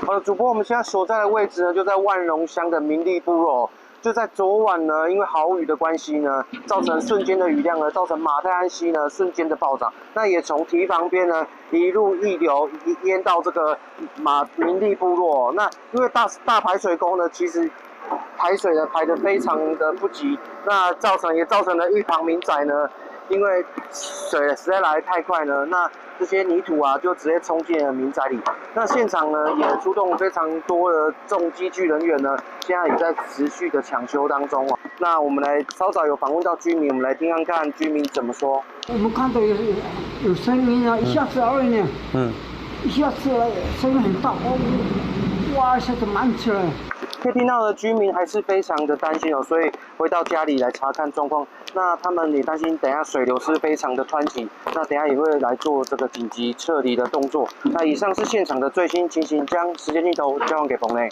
好的，主播，我们现在所在的位置呢，就在万荣乡的民利部落。就在昨晚呢，因为豪雨的关系呢，造成瞬间的雨量呢，造成马太安溪呢瞬间的暴涨。那也从堤防边呢一路溢流淹到这个民利部落。那因为大排水沟呢，其实排水呢排得非常的不及，那也造成了一旁民宅呢，因为水实在来得太快呢，那这些泥土啊就直接冲进了民宅里。那现场呢也出动非常多的重机具人员呢，现在也在持续的抢修当中哦。那我们来稍早有访问到居民，我们来听看看居民怎么说。我们看到有声音啊，一下子而已呢，一下子声音很大，哇，一下子满起来。可以听到的居民还是非常的担心哦，所以回到家里来查看状况。那他们也担心，等一下水流是非常的湍急，那等一下也会来做这个紧急撤离的动作。那以上是现场的最新情形，将时间镜头交还给棚内。